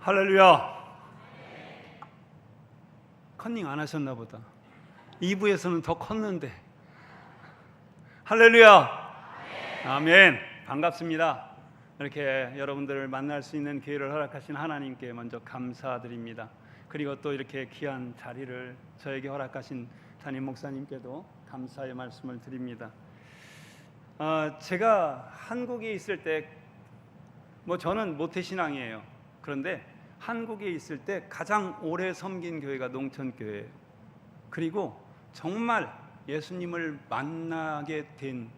할렐루야. 컨닝 안 하셨나 보다. 2부에서는 더 컸는데. 할렐루야. 아멘. 반갑습니다. 이렇게 여러분들을 만날 수 있는 기회를 허락하신 하나님께 먼저 감사드립니다. 그리고 또 이렇게 귀한 자리를 저에게 허락하신 담임 목사님께도 감사의 말씀을 드립니다. 제가 한국에 있을 때 저는 모태신앙이에요. 그런데 한국에 있을 때 가장 오래 섬긴 교회가 농천교회예요. 그리고 정말 예수님을 만나게 된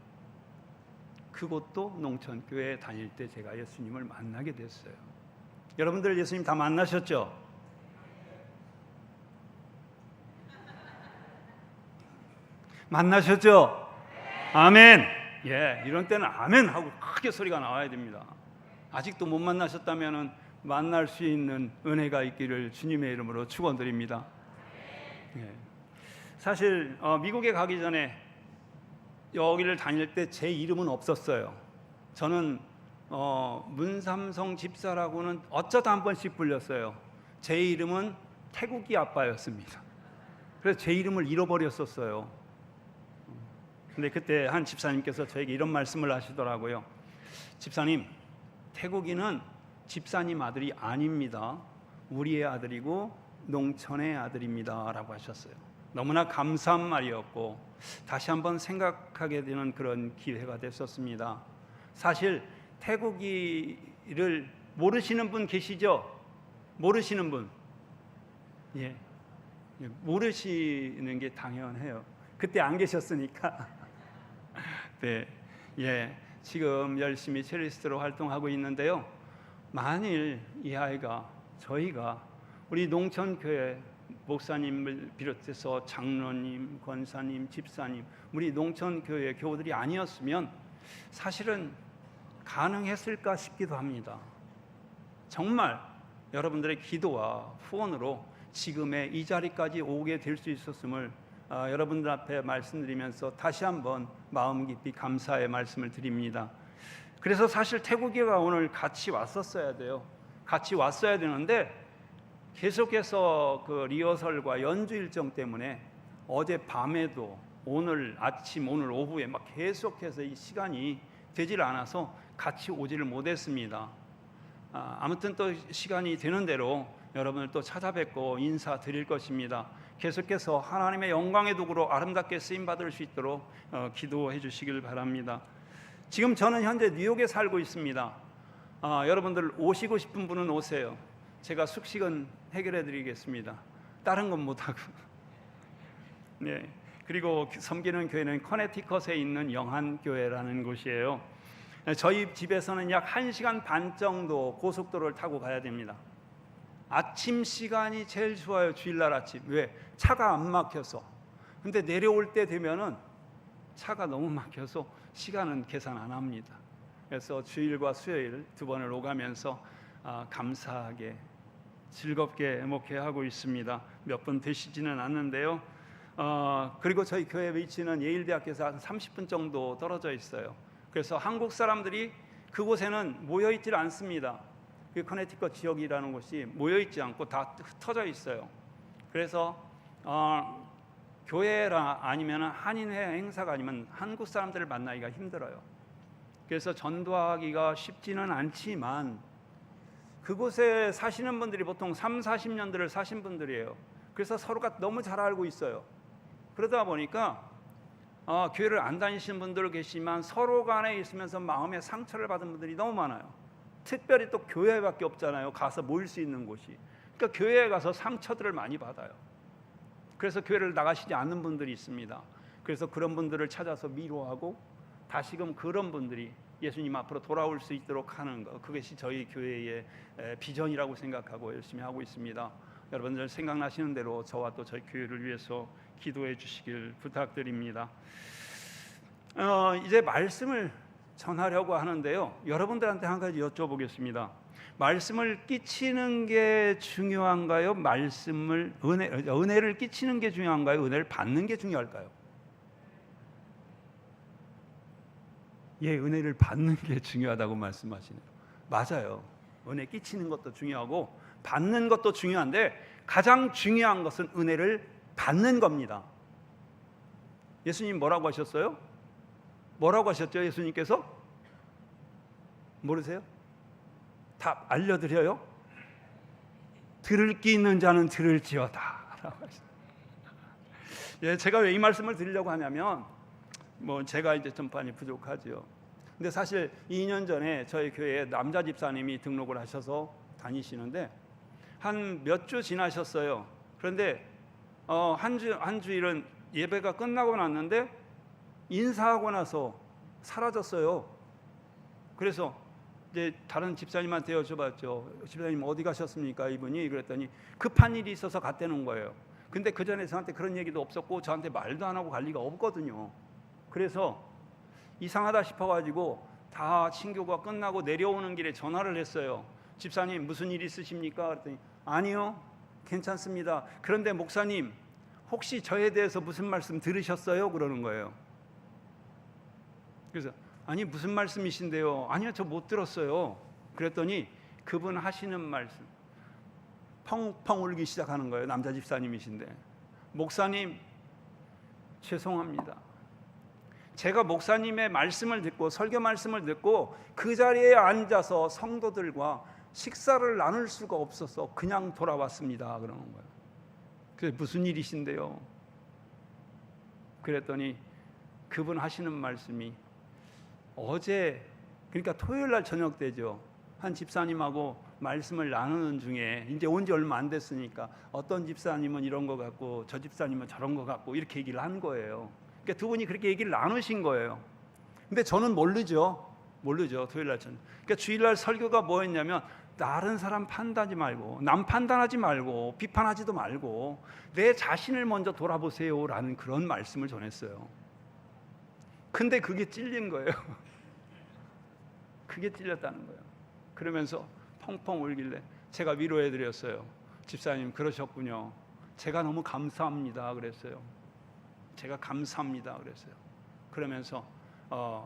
그곳도 농천교회에 다닐 때 제가 예수님을 만나게 됐어요. 여러분들 예수님 다 만나셨죠? 만나셨죠? 아멘. 예, 이런 때는 아멘 하고 크게 소리가 나와야 됩니다. 아직도 못 만나셨다면은 만날 수 있는 은혜가 있기를 주님의 이름으로 축원드립니다. 예. 사실 미국에 가기 전에 여기를 다닐 때 제 이름은 없었어요. 저는 문삼성 집사라고는 어쩌다 한 번씩 불렸어요. 제 이름은 태국이 아빠였습니다. 그래서 제 이름을 잃어버렸었어요. 근데 그때 한 집사님께서 저에게 이런 말씀을 하시더라고요. 집사님, 태국이는 집사님 아들이 아닙니다. 우리의 아들이고 농촌의 아들입니다 라고 하셨어요. 너무나 감사한 말이었고 다시 한번 생각하게 되는 그런 기회가 됐었습니다. 사실 태국이를 모르시는 분 계시죠? 모르시는 분? 예, 모르시는 게 당연해요. 그때 안 계셨으니까. 네, 예, 지금 열심히 첼리스트로 활동하고 있는데요. 만일 이 아이가 저희가 우리 농천교회 목사님을 비롯해서 장로님, 권사님, 집사님, 우리 농천교회 교우들이 아니었으면 사실은 가능했을까 싶기도 합니다. 정말 여러분들의 기도와 후원으로 지금의 이 자리까지 오게 될 수 있었음을 여러분들 앞에 말씀드리면서 다시 한번 마음 깊이 감사의 말씀을 드립니다. 그래서 사실 태국이가 오늘 같이 왔었어야 돼요. 같이 왔어야 되는데 계속해서 그 리허설과 연주 일정 때문에 어제 밤에도 오늘 아침, 오늘 오후에 막 계속해서 이 시간이 되질 않아서 같이 오지를 못했습니다. 아무튼 또 시간이 되는 대로 여러분을 또 찾아뵙고 인사드릴 것입니다. 계속해서 하나님의 영광의 도구로 아름답게 쓰임받을 수 있도록 기도해 주시길 바랍니다. 지금 저는 현재 뉴욕에 살고 있습니다. 여러분들 오시고 싶은 분은 오세요. 제가 숙식은 해결해 드리겠습니다. 다른 건 못하고. 네. 그리고 섬기는 교회는 커네티컷에 있는 영한교회라는 곳이에요. 저희 집에서는 약 1시간 반 정도 고속도로를 타고 가야 됩니다. 아침 시간이 제일 좋아요. 주일날 아침. 왜? 차가 안 막혀서. 근데 내려올 때 되면은 차가 너무 막혀서 시간은 계산 안 합니다. 그래서 주일과 수요일 두 번을 오가면서 감사하게 즐겁게 목회하고 있습니다. 몇 분 되시지는 않는데요. 그리고 저희 교회 위치는 예일대학교에서 한 30분 정도 떨어져 있어요. 그래서 한국 사람들이 그곳에는 모여 있질 않습니다. 그 커네티컷 지역이라는 곳이 모여 있지 않고 다 흩어져 있어요. 그래서 교회라 아니면 한인회 행사가 아니면 한국 사람들을 만나기가 힘들어요. 그래서 전도하기가 쉽지는 않지만 그곳에 사시는 분들이 보통 3, 40년들을 사신 분들이에요. 그래서 서로가 너무 잘 알고 있어요. 그러다 보니까 교회를 안 다니시는 분들 계시지만 서로 간에 있으면서 마음의 상처를 받은 분들이 너무 많아요. 특별히 또 교회밖에 없잖아요. 가서 모일 수 있는 곳이. 그러니까 교회에 가서 상처들을 많이 받아요. 그래서 교회를 나가시지 않는 분들이 있습니다. 그래서 그런 분들을 찾아서 위로하고 다시금 그런 분들이 예수님 앞으로 돌아올 수 있도록 하는 것, 그것이 저희 교회의 비전이라고 생각하고 열심히 하고 있습니다. 여러분들 생각나시는 대로 저와 또 저희 교회를 위해서 기도해 주시길 부탁드립니다. 이제 말씀을 전하려고 하는데요. 여러분들한테 한 가지 여쭤보겠습니다. 말씀을 끼치는 게 중요한가요? 은혜를 끼치는 게 중요한가요? 은혜를 받는 게 중요할까요? 예, 은혜를 받는 게 중요하다고 말씀하시네요. 맞아요. 은혜 끼치는 것도 중요하고 받는 것도 중요한데 가장 중요한 것은 은혜를 받는 겁니다. 예수님 뭐라고 하셨어요? 뭐라고 하셨죠? 예수님께서? 모르세요? 답 알려드려요? 들을 귀 있는 자는 들을지어다 라고 하셨어요. 예, 제가 왜 이 말씀을 드리려고 하냐면 제가 이제 좀 많이 부족하죠. 근데 사실 2년 전에 저희 교회에 남자 집사님이 등록을 하셔서 다니시는데 한 몇 주 지나셨어요. 그런데 한 주일은 예배가 끝나고 났는데 인사하고 나서 사라졌어요. 그래서 이제 다른 집사님한테 여쭤봤죠. 집사님 어디 가셨습니까? 이분이. 그랬더니 급한 일이 있어서 갔다는 거예요. 근데 그 전에 저한테 그런 얘기도 없었고 저한테 말도 안 하고 갈 리가 없거든요. 그래서 이상하다 싶어가지고 다 신교가 끝나고 내려오는 길에 전화를 했어요. 집사님 무슨 일 있으십니까? 그랬더니 아니요, 괜찮습니다. 그런데 목사님 혹시 저에 대해서 무슨 말씀 들으셨어요? 그러는 거예요. 그래서 아니 무슨 말씀이신데요? 아니요, 저 못 들었어요. 그랬더니 그분 하시는 말씀 펑펑 울기 시작하는 거예요. 남자 집사님이신데 목사님 죄송합니다. 제가 목사님의 말씀을 듣고 설교 말씀을 듣고 그 자리에 앉아서 성도들과 식사를 나눌 수가 없어서 그냥 돌아왔습니다. 그러는 거예요. 그래서 무슨 일이신데요? 그랬더니 그분 하시는 말씀이 어제, 그러니까 토요일 날 저녁 때죠. 한 집사님하고 말씀을 나누는 중에 이제 온 지 얼마 안 됐으니까 어떤 집사님은 이런 거 같고 저 집사님은 저런 거 같고 이렇게 얘기를 한 거예요. 그러니까 두 분이 그렇게 얘기를 나누신 거예요. 근데 저는 모르죠. 토요일 날 저는. 그러니까 주일 날 설교가 뭐였냐면 다른 사람 판단하지 말고 남 판단하지 말고 비판하지도 말고 내 자신을 먼저 돌아보세요라는 그런 말씀을 전했어요. 근데 그게 찔린 거예요. 그게 찔렸다는 거예요. 그러면서 펑펑 울길래 제가 위로해 드렸어요. 집사님 그러셨군요. 제가 너무 감사합니다 그랬어요. 제가 감사합니다 그랬어요. 그러면서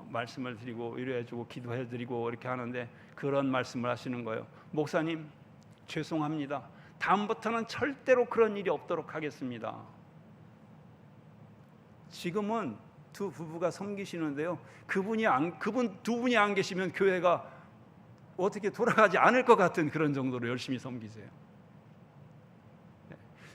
말씀을 드리고 위로해 주고 기도해 드리고 이렇게 하는데 그런 말씀을 하시는 거예요. 목사님 죄송합니다. 다음부터는 절대로 그런 일이 없도록 하겠습니다. 지금은 두 부부가 섬기시는데요. 그분 두 분이 안 계시면 교회가 어떻게 돌아가지 않을 것 같은 그런 정도로 열심히 섬기세요.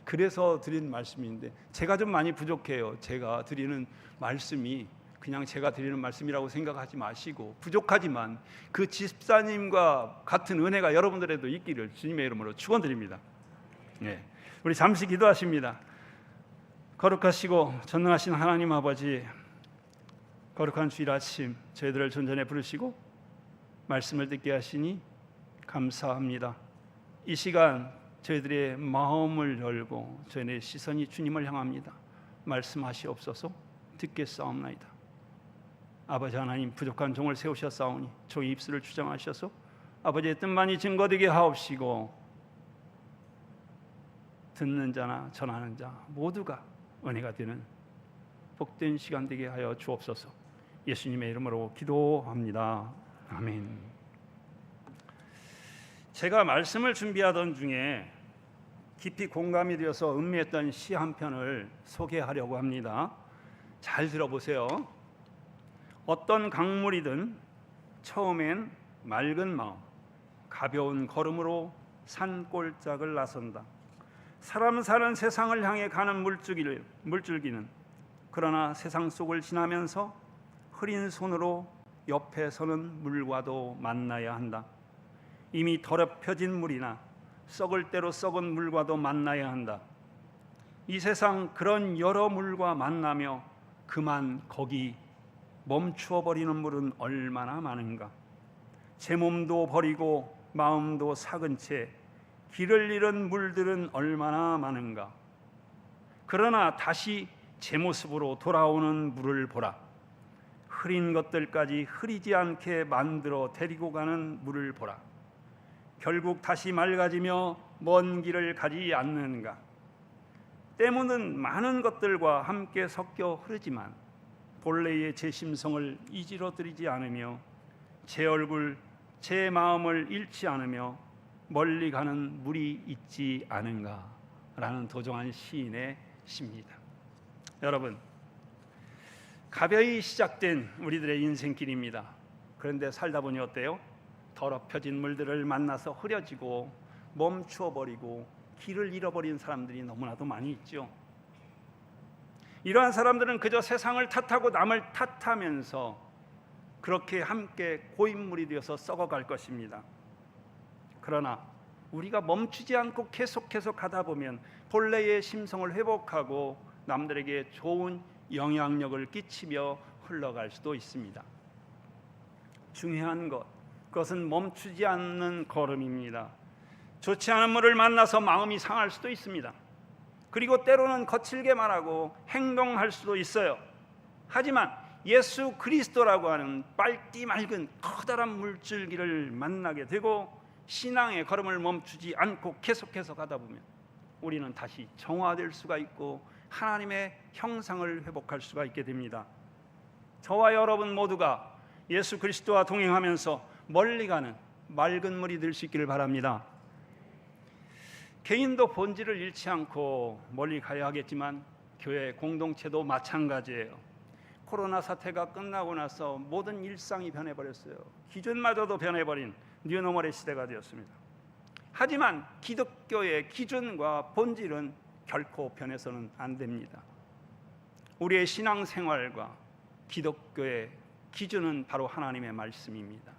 그래서 드린 말씀인데 제가 좀 많이 부족해요. 제가 드리는 말씀이 그냥 제가 드리는 말씀이라고 생각하지 마시고 부족하지만 그 집사님과 같은 은혜가 여러분들에도 있기를 주님의 이름으로 축원드립니다. 우리 잠시 기도하십니다. 거룩하시고 전능하신 하나님 아버지, 거룩한 주일 아침 저희들을 존전에 부르시고 말씀을 듣게 하시니 감사합니다. 이 시간 저희들의 마음을 열고 저희의 시선이 주님을 향합니다. 말씀하시옵소서. 듣겠사옵나이다. 아버지 하나님, 부족한 종을 세우셨사오니 종의 입술을 주장하셔서 아버지의 뜻만이 증거되게 하옵시고 듣는 자나 전하는 자 모두가 은혜가 되는 복된 시간 되게 하여 주옵소서. 예수님의 이름으로 기도합니다. 아멘. 제가 말씀을 준비하던 중에 깊이 공감이 되어서 음미했던 시 한 편을 소개하려고 합니다. 잘 들어보세요. 어떤 강물이든 처음엔 맑은 마음, 가벼운 걸음으로 산골짝을 나선다. 사람 사는 세상을 향해 가는 물줄기는 그러나 세상 속을 지나면서 흐린 손으로 옆에 서는 물과도 만나야 한다. 이미 더럽혀진 물이나 썩을 대로 썩은 물과도 만나야 한다. 이 세상 그런 여러 물과 만나며 그만 거기 멈추어 버리는 물은 얼마나 많은가. 제 몸도 버리고 마음도 삭은 채 길을 잃은 물들은 얼마나 많은가. 그러나 다시 제 모습으로 돌아오는 물을 보라. 흐린 것들까지 흐리지 않게 만들어 데리고 가는 물을 보라. 결국 다시 맑아지며 먼 길을 가지 않는가. 때문은 많은 것들과 함께 섞여 흐르지만 본래의 제 심성을 이지러뜨리지 않으며 제 얼굴, 제 마음을 잃지 않으며 멀리 가는 물이 있지 않은가라는 도종환 시인의 시입니다. 여러분, 가벼이 시작된 우리들의 인생길입니다. 그런데 살다 보니 어때요? 더럽혀진 물들을 만나서 흐려지고 멈추어버리고 길을 잃어버린 사람들이 너무나도 많이 있죠. 이러한 사람들은 그저 세상을 탓하고 남을 탓하면서 그렇게 함께 고인물이 되어서 썩어갈 것입니다. 그러나 우리가 멈추지 않고 계속해서 가다 보면 본래의 심성을 회복하고 남들에게 좋은 영향력을 끼치며 흘러갈 수도 있습니다. 중요한 것, 그것은 멈추지 않는 걸음입니다. 좋지 않은 물을 만나서 마음이 상할 수도 있습니다. 그리고 때로는 거칠게 말하고 행동할 수도 있어요. 하지만 예수 그리스도라고 하는 빨디 맑은 커다란 물줄기를 만나게 되고 신앙의 걸음을 멈추지 않고 계속해서 가다 보면 우리는 다시 정화될 수가 있고 하나님의 형상을 회복할 수가 있게 됩니다. 저와 여러분 모두가 예수 그리스도와 동행하면서 멀리 가는 맑은 물이 될 수 있기를 바랍니다. 개인도 본질을 잃지 않고 멀리 가야 하겠지만 교회 공동체도 마찬가지예요. 코로나 사태가 끝나고 나서 모든 일상이 변해버렸어요. 기준마저도 변해버린 뉴노멀의 시대가 되었습니다. 하지만 기독교의 기준과 본질은 결코 변해서는 안 됩니다. 우리의 신앙생활과 기독교의 기준은 바로 하나님의 말씀입니다.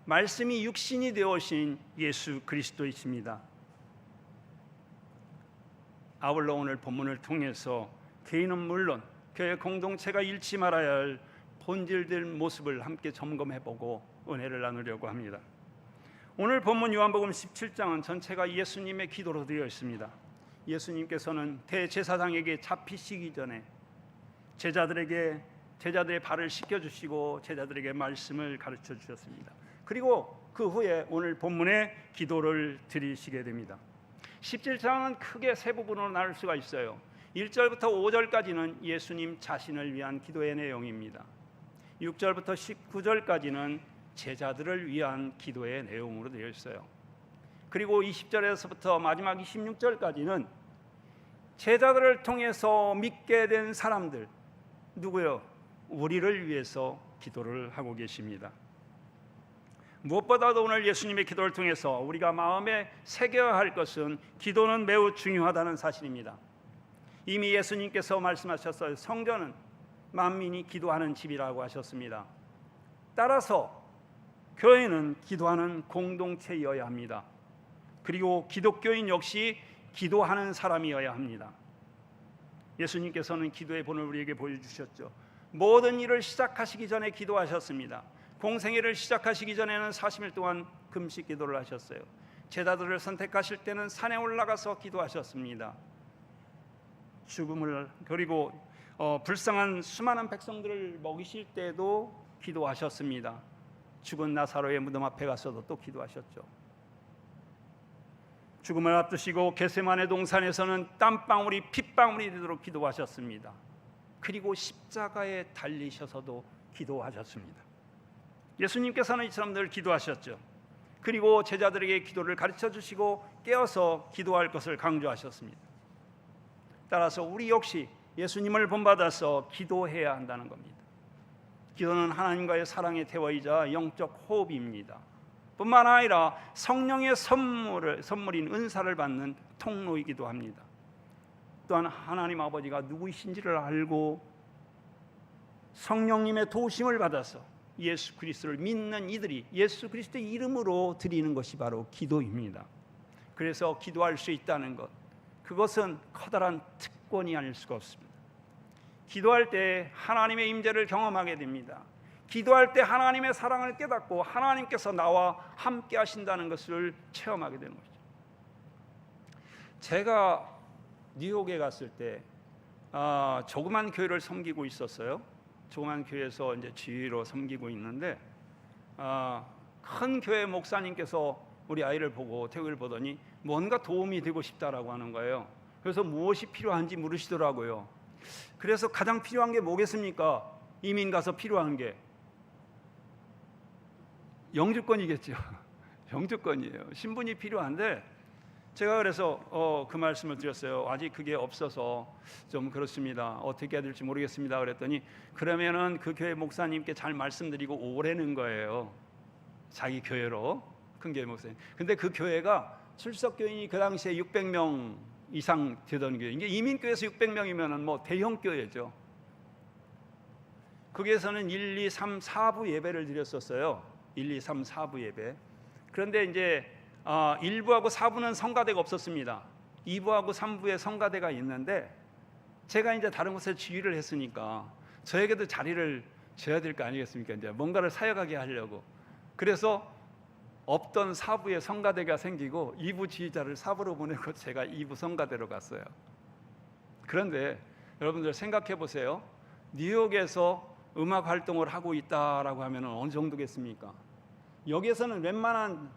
말씀이 육신이 되어오신 예수 그리스도이십니다. 아울러 오늘 본문을 통해서 개인은 물론 교회 공동체가 잃지 말아야 할 본질들 모습을 함께 점검해보고 은혜를 나누려고 합니다. 오늘 본문 요한복음 17장은 전체가 예수님의 기도로 되어 있습니다. 예수님께서는 대제사장에게 잡히시기 전에 제자들의 발을 씻겨주시고 제자들에게 말씀을 가르쳐 주셨습니다. 그리고 그 후에 오늘 본문의 기도를 드리시게 됩니다. 17장은 크게 세 부분으로 나눌 수가 있어요. 1절부터 5절까지는 예수님 자신을 위한 기도의 내용입니다. 6절부터 19절까지는 제자들을 위한 기도의 내용으로 되어 있어요. 그리고 20절에서부터 마지막 26절까지는 제자들을 통해서 믿게 된 사람들, 누구요? 우리를 위해서 기도를 하고 계십니다. 무엇보다도 오늘 예수님의 기도를 통해서 우리가 마음에 새겨야 할 것은 기도는 매우 중요하다는 사실입니다. 이미 예수님께서 말씀하셨어요. 성전은 만민이 기도하는 집이라고 하셨습니다. 따라서 교회는 기도하는 공동체여야 합니다. 그리고 기독교인 역시 기도하는 사람이어야 합니다. 예수님께서는 기도의 본을 우리에게 보여주셨죠. 모든 일을 시작하시기 전에 기도하셨습니다. 공생애를 시작하시기 전에는 40일 동안 금식 기도를 하셨어요. 제자들을 선택하실 때는 산에 올라가서 기도하셨습니다. 죽음을 그리고 불쌍한 수많은 백성들을 먹이실 때도 기도하셨습니다. 죽은 나사로의 무덤 앞에 가서도 또 기도하셨죠. 죽음을 앞두시고 겟세마네 동산에서는 땀방울이 핏방울이 되도록 기도하셨습니다. 그리고 십자가에 달리셔서도 기도하셨습니다. 예수님께서는 이처럼 늘 기도하셨죠. 그리고 제자들에게 기도를 가르쳐 주시고 깨어서 기도할 것을 강조하셨습니다. 따라서 우리 역시 예수님을 본받아서 기도해야 한다는 겁니다. 기도는 하나님과의 사랑의 대화이자 영적 호흡입니다. 뿐만 아니라 성령의 선물인 은사를 받는 통로이기도 합니다. 또한 하나님 아버지가 누구이신지를 알고 성령님의 도우심을 받아서 예수 그리스도를 믿는 이들이 예수 그리스도의 이름으로 드리는 것이 바로 기도입니다. 그래서 기도할 수 있다는 것, 그것은 커다란 특권이 아닐 수가 없습니다. 기도할 때 하나님의 임재를 경험하게 됩니다. 기도할 때 하나님의 사랑을 깨닫고 하나님께서 나와 함께 하신다는 것을 체험하게 되는 것이죠. 제가 뉴욕에 갔을 때 조그만 교회를 섬기고 있었어요. 조그만 교회에서 이제 지휘로 섬기고 있는데 큰 교회 목사님께서 우리 아이를 보고 태국을 보더니 뭔가 도움이 되고 싶다라고 하는 거예요. 그래서 무엇이 필요한지 물으시더라고요. 그래서 가장 필요한 게 뭐겠습니까? 이민 가서 필요한 게 영주권이겠죠. 영주권이에요. 신분이 필요한데 제가 그래서 그 말씀을 드렸어요. 아직 그게 없어서 좀 그렇습니다. 어떻게 해야 될지 모르겠습니다. 그랬더니 그러면은 그 교회 목사님께 잘 말씀드리고 오라는 거예요. 자기 교회로, 큰 교회 목사님. 근데 그 교회가 출석 교인이 그 당시에 600명 이상 되던 교회. 이게 이민교회에서 600명이면은 뭐 대형 교회죠. 거기에서는 1, 2, 3, 4부 예배를 드렸었어요. 1, 2, 3, 4부 예배. 그런데 이제 1부하고 4부는 성가대가 없었습니다. 2부하고 3부에 성가대가 있는데 제가 이제 다른 곳에 지휘를 했으니까 저에게도 자리를 줘야 될 거 아니겠습니까? 이제 뭔가를 사역하게 하려고. 그래서 없던 4부에 성가대가 생기고 2부 지휘자를 4부로 보내고 제가 2부 성가대로 갔어요. 그런데 여러분들 생각해 보세요. 뉴욕에서 음악 활동을 하고 있다라고 하면 어느 정도겠습니까? 여기에서는 웬만한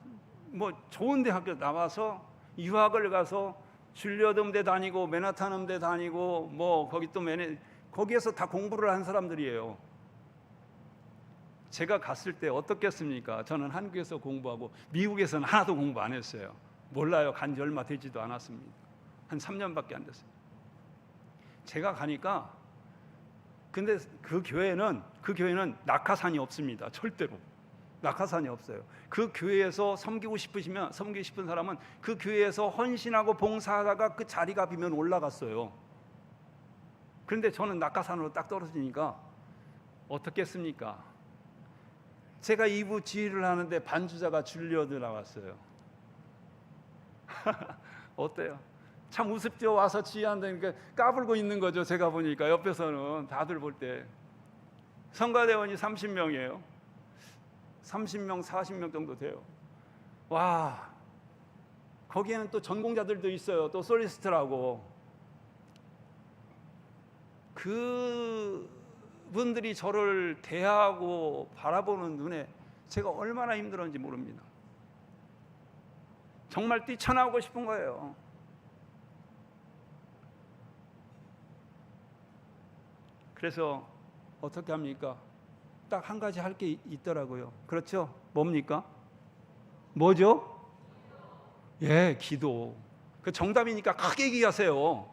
뭐 좋은 대학교 나와서 유학을 가서 줄리어드 음대 다니고 맨하탄 음대 다니고 뭐 거기 또 거기에서 다 공부를 한 사람들이에요. 제가 갔을 때 어떻겠습니까? 저는 한국에서 공부하고 미국에서는 하나도 공부 안 했어요. 몰라요. 간 지 얼마 되지도 않았습니다. 한 3년밖에 안 됐어요. 제가 가니까 근데 그 교회는 낙하산이 없습니다. 절대로. 낙하산이 없어요. 그 교회에서 섬기고 싶은 사람은 그 교회에서 헌신하고 봉사하다가 그 자리가 비면 올라갔어요. 그런데 저는 낙하산으로 딱 떨어지니까 어떻겠습니까? 제가 2부 지휘를 하는데 반주자가 줄리어드 나왔어요. 어때요? 참 우습죠. 와서 지휘한다니까 까불고 있는 거죠. 제가 보니까 옆에서는 다들 볼 때 성가대원이 30명이에요. 30명, 40명 정도 돼요. 와, 거기에는 또 전공자들도 있어요. 또 솔리스트라고. 그분들이 저를 대하고 바라보는 눈에 제가 얼마나 힘들었는지 모릅니다. 정말 뛰쳐나오고 싶은 거예요. 그래서 어떻게 합니까? 딱 한 가지 할 게 있더라고요. 그렇죠? 뭡니까? 뭐죠? 예, 기도. 그 정답이니까 크게 얘기하세요.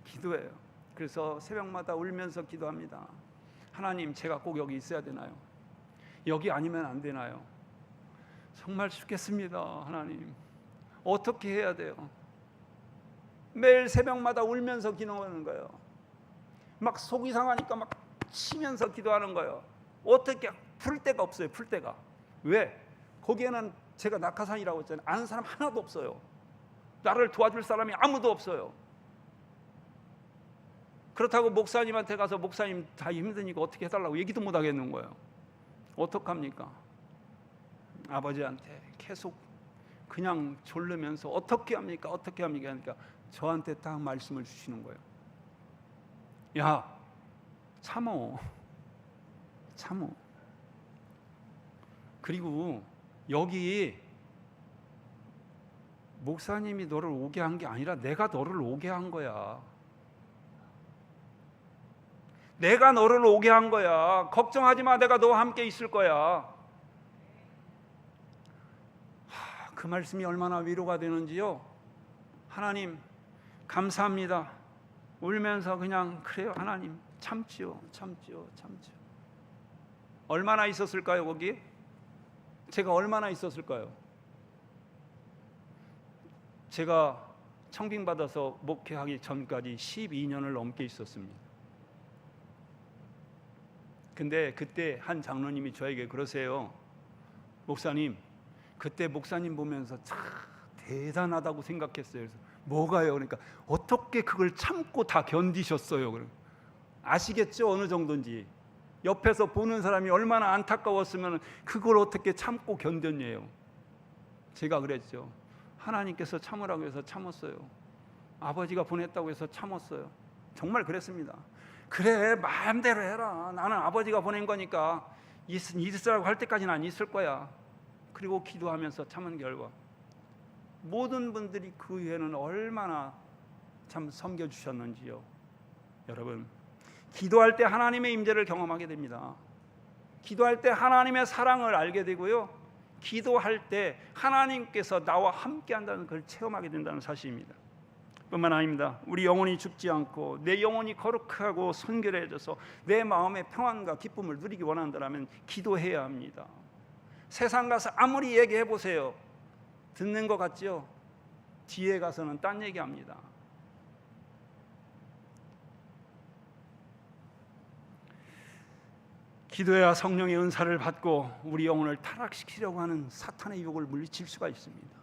기도예요. 그래서 새벽마다 울면서 기도합니다. 하나님, 제가 꼭 여기 있어야 되나요? 여기 아니면 안 되나요? 정말 죽겠습니다. 하나님, 어떻게 해야 돼요? 매일 새벽마다 울면서 기도하는 거예요. 막 속이 상하니까 막 치면서 기도하는 거예요. 어떻게 풀 데가 없어요. 풀 데가. 왜? 거기에는 제가 낙하산이라고 했잖아요. 아는 사람 하나도 없어요. 나를 도와줄 사람이 아무도 없어요. 그렇다고 목사님한테 가서 목사님 다 힘드니까 어떻게 해달라고 얘기도 못 하겠는 거예요. 어떡합니까? 아버지한테 계속 그냥 졸르면서 어떻게 합니까? 어떻게 합니까? 하니까 저한테 딱 말씀을 주시는 거예요. 야, 참어. 그리고 여기 목사님이 너를 오게 한 게 아니라 내가 너를 오게 한 거야. 내가 너를 오게 한 거야. 걱정하지 마. 내가 너와 함께 있을 거야. 그 말씀이 얼마나 위로가 되는지요. 하나님 감사합니다. 울면서 그냥 그래요. 하나님 참지요. 얼마나 있었을까요? 거기 제가 얼마나 있었을까요? 제가 청빙받아서 목회하기 전까지 12년을 넘게 있었습니다. 근데 그때 한 장로님이 저에게 그러세요. 목사님, 그때 목사님 보면서 참 대단하다고 생각했어요. 그래서 뭐가요? 그러니까 어떻게 그걸 참고 다 견디셨어요? 아시겠죠? 어느 정도인지. 옆에서 보는 사람이 얼마나 안타까웠으면 그걸 어떻게 참고 견뎠냐요. 제가 그랬죠. 하나님께서 참으라고 해서 참았어요. 아버지가 보냈다고 해서 참았어요. 정말 그랬습니다. 그래, 마음대로 해라. 나는 아버지가 보낸 거니까 있으라고 할 때까지는 안 있을 거야. 그리고 기도하면서 참은 결과 모든 분들이 그 후에는 얼마나 참 섬겨주셨는지요. 여러분, 기도할 때 하나님의 임재를 경험하게 됩니다. 기도할 때 하나님의 사랑을 알게 되고요, 기도할 때 하나님께서 나와 함께 한다는 걸 체험하게 된다는 사실입니다. 뿐만 아닙니다. 우리 영혼이 죽지 않고 내 영혼이 거룩하고 순결해져서 내 마음의 평안과 기쁨을 누리기 원한다면 기도해야 합니다. 세상 가서 아무리 얘기해 보세요, 듣는 것 같죠? 뒤에 가서는 딴 얘기합니다. 기도해야 성령의 은사를 받고 우리 영혼을 타락시키려고 하는 사탄의 유혹을 물리칠 수가 있습니다.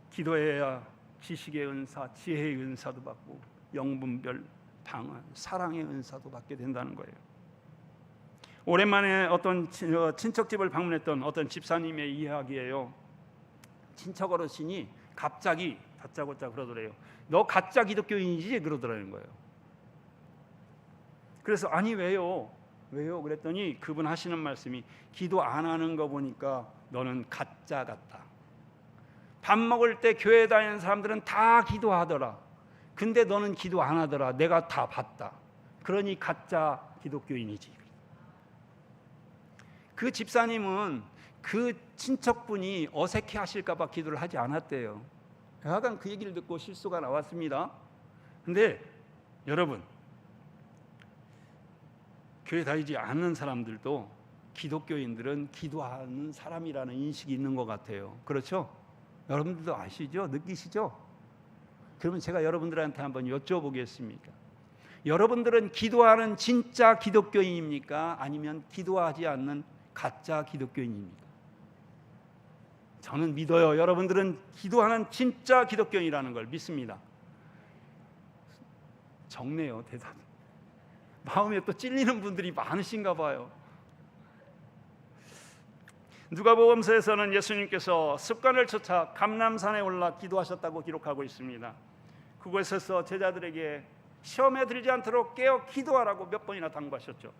기도해야 지식의 은사, 지혜의 은사도 받고 영분별 방언, 사랑의 은사도 받게 된다는 거예요. 오랜만에 어떤 친척집을 방문했던 어떤 집사님의 이야기예요. 친척 어르신이 갑자기 다짜고짜 그러더래요. 너 가짜 기독교인이지? 그러더라는 거예요. 그래서 아니 왜요? 그랬더니 그분 하시는 말씀이, 기도 안 하는 거 보니까 너는 가짜 같다. 밥 먹을 때 교회 다니는 사람들은 다 기도하더라. 근데 너는 기도 안 하더라. 내가 다 봤다. 그러니 가짜 기독교인이지. 그 집사님은 그 친척분이 어색해 하실까 봐 기도를 하지 않았대요. 약간 그 얘기를 듣고 실수가 나왔습니다. 근데 여러분, 교회 다니지 않는 사람들도 기독교인들은 기도하는 사람이라는 인식이 있는 것 같아요. 그렇죠? 여러분들도 아시죠? 느끼시죠? 그러면 제가 여러분들한테 한번 여쭤보겠습니다. 여러분들은 기도하는 진짜 기독교인입니까? 아니면 기도하지 않는 가짜 기독교인입니까? 저는 믿어요. 여러분들은 기도하는 진짜 기독교인이라는 걸 믿습니다. 적네요, 대답. 마음에 또 찔리는 분들이 많으신가 봐요. 누가복음서에서는 예수님께서 습관을 쫓아 감람산에 올라 기도하셨다고 기록하고 있습니다. 그곳에서 제자들에게 시험에 들지 않도록 깨어 기도하라고 몇 번이나 당부하셨죠.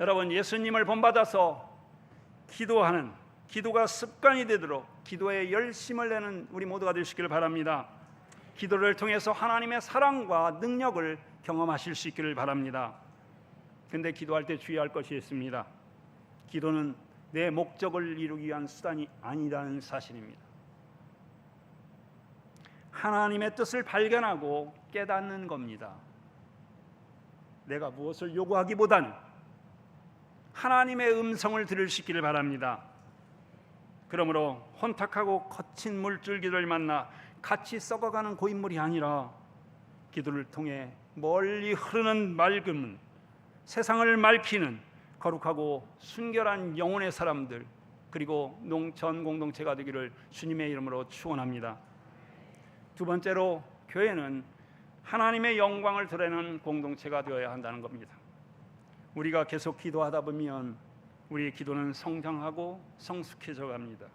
여러분, 예수님을 본받아서 기도하는, 기도가 습관이 되도록 기도에 열심을 내는 우리 모두가 되시기를 바랍니다. 기도를 통해서 하나님의 사랑과 능력을 경험하실 수 있기를 바랍니다. 그런데 기도할 때 주의할 것이 있습니다. 기도는 내 목적을 이루기 위한 수단이 아니라는 사실입니다. 하나님의 뜻을 발견하고 깨닫는 겁니다. 내가 무엇을 요구하기보다는 하나님의 음성을 들을 수 있기를 바랍니다. 그러므로 혼탁하고 거친 물줄기를 만나 같이 썩어가는 고인물이 아니라 기도를 통해 멀리 흐르는 맑음, 세상을 맑히는 거룩하고 순결한 영혼의 사람들, 그리고 전 공동체가 되기를 주님의 이름으로 축원합니다. 두 번째로, 교회는 하나님의 영광을 드러내는 공동체가 되어야 한다는 겁니다. 우리가 계속 기도하다 보면 우리의 기도는 성장하고 성숙해져 갑니다.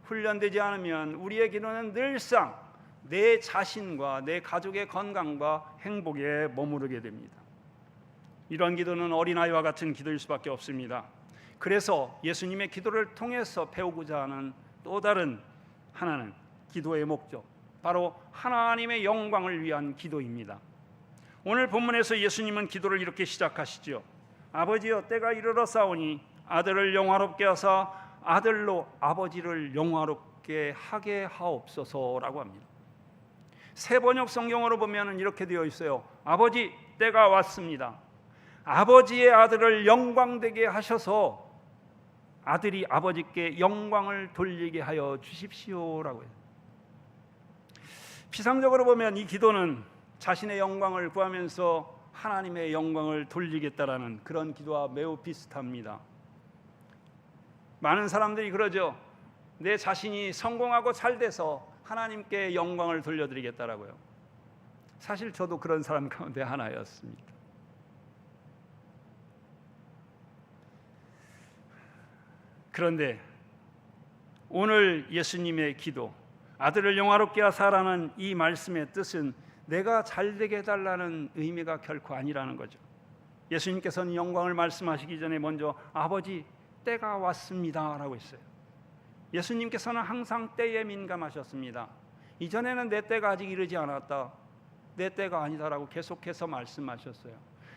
훈련되지 않으면 우리의 기도는 늘상 내 자신과 내 가족의 건강과 행복에 머무르게 됩니다. 이런 기도는 어린아이와 같은 기도일 수밖에 없습니다. 그래서 예수님의 기도를 통해서 배우고자 하는 또 다른 하나는 기도의 목적, 바로 하나님의 영광을 위한 기도입니다. 오늘 본문에서 예수님은 기도를 이렇게 시작하시죠. 아버지여, 때가 이르렀사오니 아들을 영화롭게 하사 아들로 아버지를 영화롭게 하게 하옵소서라고 합니다. 새 번역 성경으로 보면 이렇게 되어 있어요. 아버지, 때가 왔습니다. 아버지의 아들을 영광되게 하셔서 아들이 아버지께 영광을 돌리게 하여 주십시오라고 해요. 피상적으로 보면 이 기도는 자신의 영광을 구하면서 하나님의 영광을 돌리겠다라는 그런 기도와 매우 비슷합니다. 많은 사람들이 그러죠. 내 자신이 성공하고 잘 돼서 하나님께 영광을 돌려드리겠다라고요. 사실 저도 그런 사람 가운데 하나였습니다. 그런데 오늘 예수님의 기도, 아들을 영화롭게 하사라는 이 말씀의 뜻은 내가 잘되게 해달라는 의미가 결코 아니라는 거죠. 예수님께서는 영광을 말씀하시기 전에 먼저 아버지, 때가 왔습니다 라고 했어요. 예수님께서는 항상 때에 민감하셨습니다. 이전에는 내 때가 아직 이르지 않았다, 내 때가 아니다라고 계속해서 말씀하셨어요.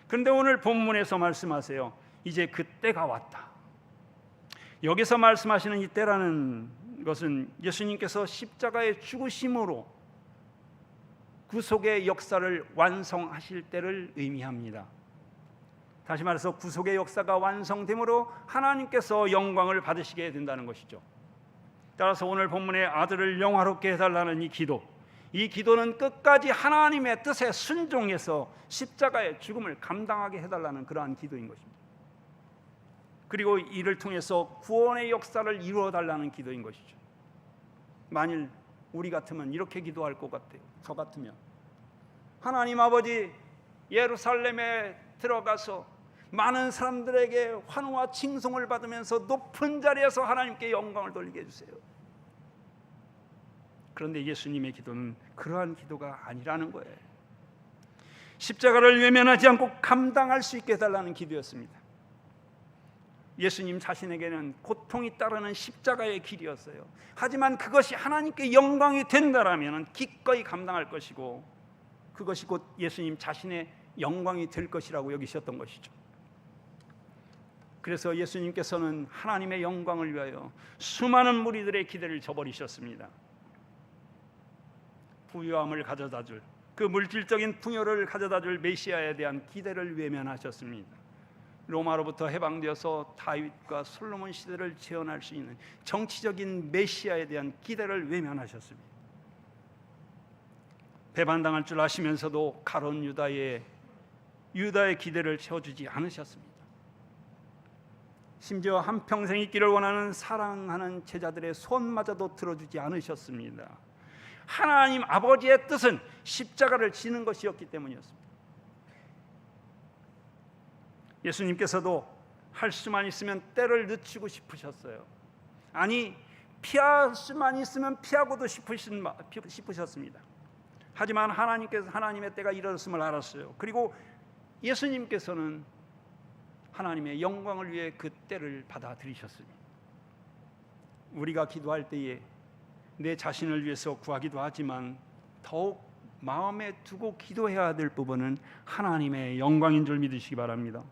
그런데 오늘 본문에서 말씀하세요. 이제 그 때가 왔다. 여기서 말씀하시는 이 때라는 것은 예수님께서 십자가의 죽으심으로 구속의 역사를 완성하실 때를 의미합니다. 다시 말해서 구속의 역사가 완성됨으로 하나님께서 영광을 받으시게 된다는 것이죠. 따라서 오늘 본문의 아들을 영화롭게 해달라는 이 기도는 끝까지 하나님의 뜻에 순종해서 십자가의 죽음을 감당하게 해달라는 그러한 기도인 것입니다. 그리고 이를 통해서 구원의 역사를 이루어달라는 기도인 것이죠. 만일 우리 같으면 이렇게 기도할 것 같아요. 저 같으면 하나님 아버지, 예루살렘에 들어가서 많은 사람들에게 환호와 칭송을 받으면서 높은 자리에서 하나님께 영광을 돌리게 해주세요. 그런데 예수님의 기도는 그러한 기도가 아니라는 거예요. 십자가를 외면하지 않고 감당할 수 있게 해달라는 기도였습니다. 예수님 자신에게는 고통이 따르는 십자가의 길이었어요. 하지만 그것이 하나님께 영광이 된다라면 기꺼이 감당할 것이고, 그것이 곧 예수님 자신의 영광이 될 것이라고 여기셨던 것이죠. 그래서 예수님께서는 하나님의 영광을 위하여 수많은 무리들의 기대를 저버리셨습니다. 부유함을 가져다줄, 그 물질적인 풍요를 가져다줄 메시아에 대한 기대를 외면하셨습니다. 로마로부터 해방되어서 다윗과 솔로몬 시대를 재현할 수 있는 정치적인 메시아에 대한 기대를 외면하셨습니다. 배반당할 줄 아시면서도 가론 유다의 기대를 채워주지 않으셨습니다. 심지어 한평생 있기를 원하는 사랑하는 제자들의 손마저도 들어주지 않으셨습니다. 하나님 아버지의 뜻은 십자가를 지는 것이었기 때문이었습니다. 예수님께서도 할 수만 있으면 때를 늦추고 싶으셨어요. 아니, 피할 수만 있으면 피하고도 싶으셨습니다. 하지만 하나님의 때가 이르렀음을 알았어요. 그리고 예수님께서는 하나님의 영광을 위해 그 때를 받아들이셨습니다. 우리가 기도할 때에 내 자신을 위해서 구하기도 하지만 더욱 마음에 두고 기도해야 될 부분은 하나님의 영광인 줄 믿으시기 바랍니다.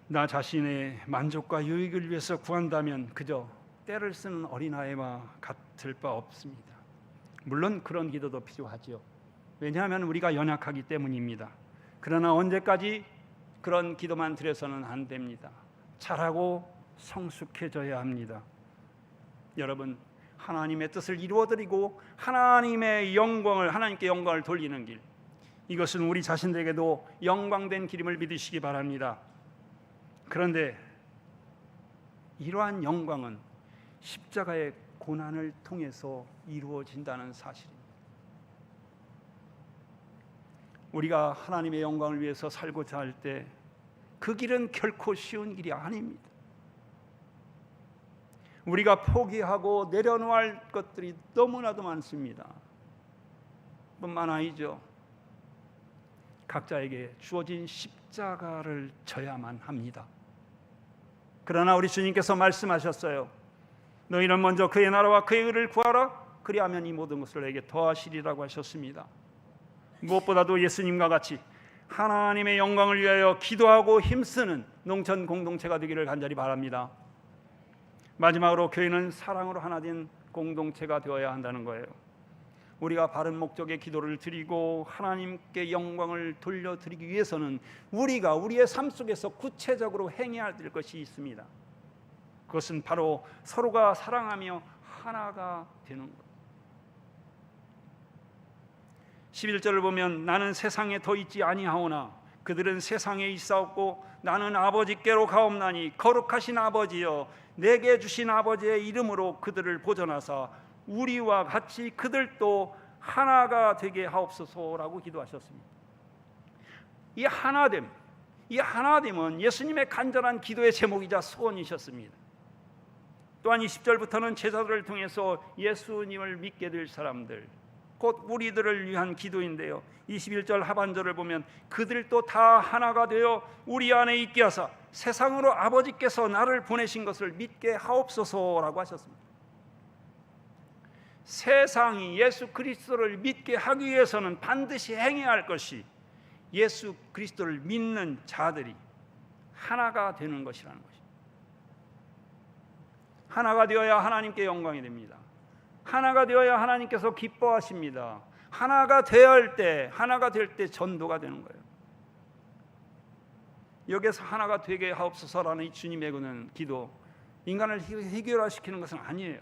나 자신의 만족과 유익을 위해서 구한다면 그저 때를 쓰는 어린아이와 같을 바 없습니다. 물론 그런 기도도 필요하죠. 왜냐하면 우리가 연약하기 때문입니다. 그러나 언제까지 그런 기도만 드려서는 안 됩니다. 잘하고 성숙해져야 합니다. 여러분, 하나님의 뜻을 이루어드리고 하나님께 영광을 돌리는 길, 이것은 우리 자신에게도 영광된 길임을 믿으시기 바랍니다. 그런데 이러한 영광은 십자가의 고난을 통해서 이루어진다는 사실입니다. 우리가 하나님의 영광을 위해서 살고자 할 때 그 길은 결코 쉬운 길이 아닙니다. 우리가 포기하고 내려놓아야 할 것들이 너무나도 많습니다. 뿐만 아니죠, 각자에게 주어진 십자가를 져야만 합니다. 그러나 우리 주님께서 말씀하셨어요. 너희는 먼저 그의 나라와 그의 의를 구하라. 그리하면 이 모든 것을 너에게 더하시리라고 하셨습니다. 무엇보다도 예수님과 같이 하나님의 영광을 위하여 기도하고 힘쓰는 농촌 공동체가 되기를 간절히 바랍니다. 마지막으로 교회는 사랑으로 하나 된 공동체가 되어야 한다는 거예요. 우리가 바른 목적의 기도를 드리고 하나님께 영광을 돌려드리기 위해서는 우리가 우리의 삶 속에서 구체적으로 행해야 될 것이 있습니다. 그것은 바로 서로가 사랑하며 하나가 되는 것. 11절을 보면 나는 세상에 더 있지 아니하오나 그들은 세상에 있사옵고 나는 아버지께로 가옵나니 거룩하신 아버지여 내게 주신 아버지의 이름으로 그들을 보존하사 우리와 같이 그들도 하나가 되게 하옵소서라고 기도하셨습니다. 이 하나됨은 예수님의 간절한 기도의 제목이자 소원이셨습니다. 또한 20절부터는 제자들을 통해서 예수님을 믿게 될 사람들, 곧 우리들을 위한 기도인데요, 21절 하반절을 보면 그들도 다 하나가 되어 우리 안에 있게 하사 세상으로 아버지께서 나를 보내신 것을 믿게 하옵소서라고 하셨습니다. 세상이 예수 그리스도를 믿게 하기 위해서는 반드시 행해야 할 것이 예수 그리스도를 믿는 자들이 하나가 되는 것이라는 것입니다. 하나가 되어야 하나님께 영광이 됩니다. 하나가 되어야 하나님께서 기뻐하십니다. 하나가 될 때 전도가 되는 거예요. 여기서 하나가 되게 하옵소서라는 이 주님의 기도, 인간을 해결화시키는 것은 아니에요.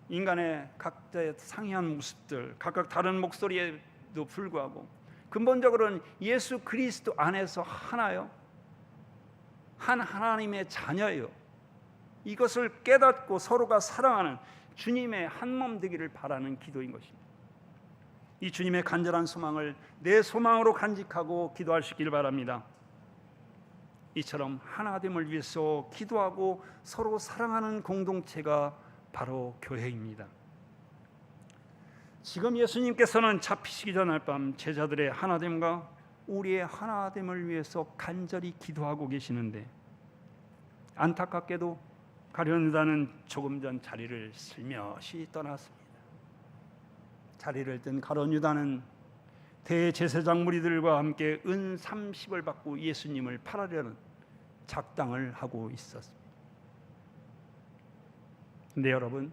인간의 각자의 상이한 모습들, 각각 다른 목소리에도 불구하고 근본적으로는 예수 그리스도 안에서 하나요. 한 하나님의 자녀예요. 이것을 깨닫고 서로가 사랑하는 주님의 한 몸 되기를 바라는 기도인 것입니다. 이 주님의 간절한 소망을 내 소망으로 간직하고 기도할 수 있기를 바랍니다. 이처럼 하나됨을 위해서 기도하고 서로 사랑하는 공동체가 바로 교회입니다. 지금 예수님께서는 잡히시기 전 하룻밤 제자들의 하나됨과 우리의 하나됨을 위해서 간절히 기도하고 계시는데, 안타깝게도 가룟 유다는 조금 전 자리를 슬며시 떠났습니다. 자리를 뜬 가룟 유다는 대제사장 무리들과 함께 은 30을 받고 예수님을 팔아려는 작당을 하고 있었습니다. 근데 여러분,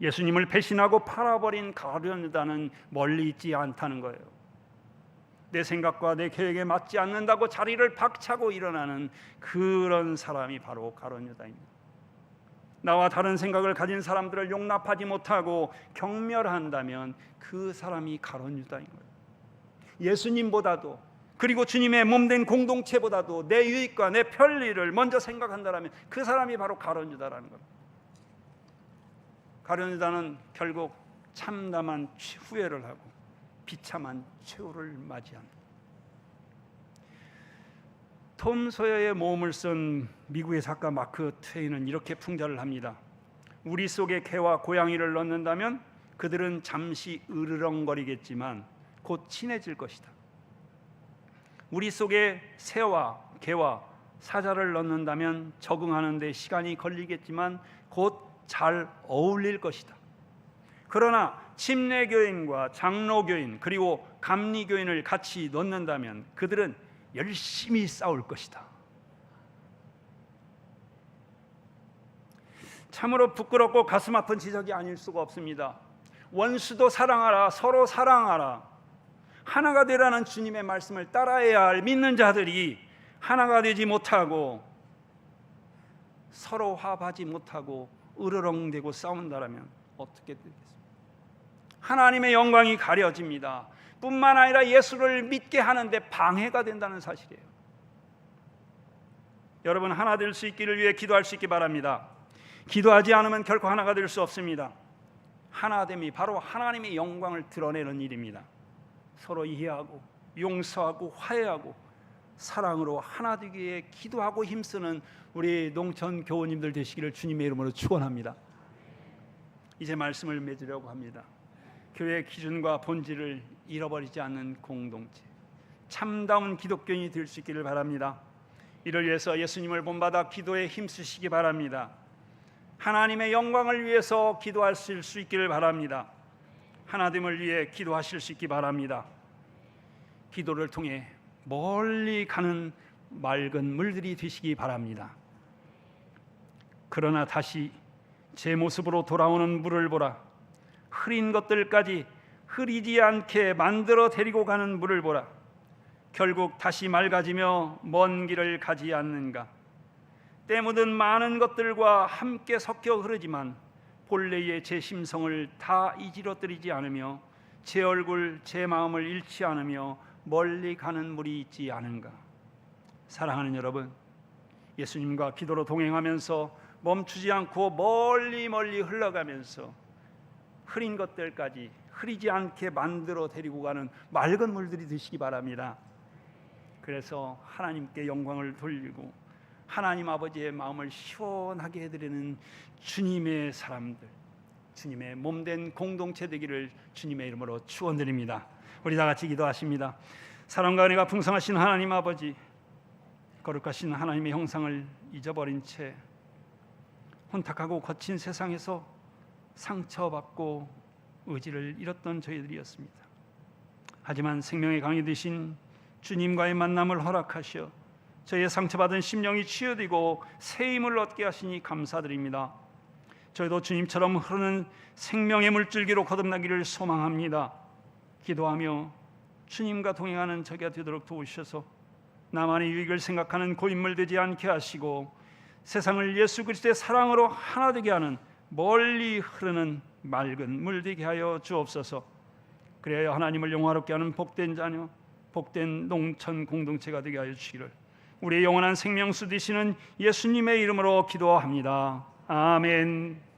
예수님을 배신하고 팔아버린 가룟 유다는 멀리 있지 않다는 거예요. 내 생각과 내 계획에 맞지 않는다고 자리를 박차고 일어나는 그런 사람이 바로 가룟 유다입니다. 나와 다른 생각을 가진 사람들을 용납하지 못하고 경멸한다면 그 사람이 가룟 유다인 거예요. 예수님보다도, 그리고 주님의 몸된 공동체보다도 내 유익과 내 편리를 먼저 생각한다면 그 사람이 바로 가룟 유다라는 겁니다. 가룟 유다는 결국 참담한 후회를 하고 비참한 최후를 맞이합니다. 톰 소여의 모험을 쓴 미국의 작가 마크 트웨인은 이렇게 풍자를 합니다. 우리 속에 개와 고양이를 넣는다면 그들은 잠시 으르렁거리겠지만 곧 친해질 것이다. 우리 속에 새와 개와 사자를 넣는다면 적응하는 데 시간이 걸리겠지만 곧 잘 어울릴 것이다. 그러나 침례교인과 장로교인 그리고 감리교인을 같이 넣는다면 그들은 열심히 싸울 것이다. 참으로 부끄럽고 가슴 아픈 지적이 아닐 수가 없습니다. 원수도 사랑하라, 서로 사랑하라, 하나가 되라는 주님의 말씀을 따라야 할 믿는 자들이 하나가 되지 못하고 서로 화합하지 못하고 으르렁대고 싸운다라면 어떻게 되겠습니까? 하나님의 영광이 가려집니다. 뿐만 아니라 예수를 믿게 하는데 방해가 된다는 사실이에요. 여러분, 하나 될 수 있기를 위해 기도할 수 있기 바랍니다. 기도하지 않으면 결코 하나가 될 수 없습니다. 하나됨이 바로 하나님의 영광을 드러내는 일입니다. 서로 이해하고 용서하고 화해하고 사랑으로 하나 되기 위해 기도하고 힘쓰는 우리 농촌 교우님들 되시기를 주님의 이름으로 축원합니다. 이제 말씀을 맺으려고 합니다. 교회의 기준과 본질을 잃어버리지 않는 공동체, 참다운 기독교인이 될 수 있기를 바랍니다. 이를 위해서 예수님을 본받아 기도에 힘쓰시기 바랍니다. 하나님의 영광을 위해서 기도하실 수 있기를 바랍니다. 하나됨을 위해 기도하실 수 있기 바랍니다. 기도를 통해 멀리 가는 맑은 물들이 되시기 바랍니다. 그러나 다시 제 모습으로 돌아오는 물을 보라. 흐린 것들까지 흐리지 않게 만들어 데리고 가는 물을 보라. 결국 다시 맑아지며 먼 길을 가지 않는가. 때 묻은 많은 것들과 함께 섞여 흐르지만 본래의 제 심성을 다 이지러뜨리지 않으며 제 얼굴, 제 마음을 잃지 않으며 멀리 가는 물이 있지 않은가. 사랑하는 여러분, 예수님과 기도로 동행하면서 멈추지 않고 멀리 흘러가면서 흐린 것들까지 흐리지 않게 만들어 데리고 가는 맑은 물들이 되시기 바랍니다. 그래서 하나님께 영광을 돌리고 하나님 아버지의 마음을 시원하게 해드리는 주님의 사람들, 주님의 몸된 공동체 되기를 주님의 이름으로 축원드립니다. 우리 다 같이 기도하십니다. 사랑과 은혜가 풍성하신 하나님 아버지, 거룩하신 하나님의 형상을 잊어버린 채 혼탁하고 거친 세상에서 상처받고 의지를 잃었던 저희들이었습니다. 하지만 생명의 강이 되신 주님과의 만남을 허락하셔 저희의 상처받은 심령이 치유되고 새 힘을 얻게 하시니 감사드립니다. 저희도 주님처럼 흐르는 생명의 물줄기로 거듭나기를 소망합니다. 기도하며 주님과 동행하는 저희가 되도록 도우셔서 나만의 유익을 생각하는 고인물 되지 않게 하시고 세상을 예수 그리스도의 사랑으로 하나 되게 하는 멀리 흐르는 맑은 물 되게 하여 주옵소서. 그래야 하나님을 영화롭게 하는 복된 자녀, 복된 농천 공동체가 되게 하여 주시기를 우리의 영원한 생명수 되시는 예수님의 이름으로 기도합니다. 아멘.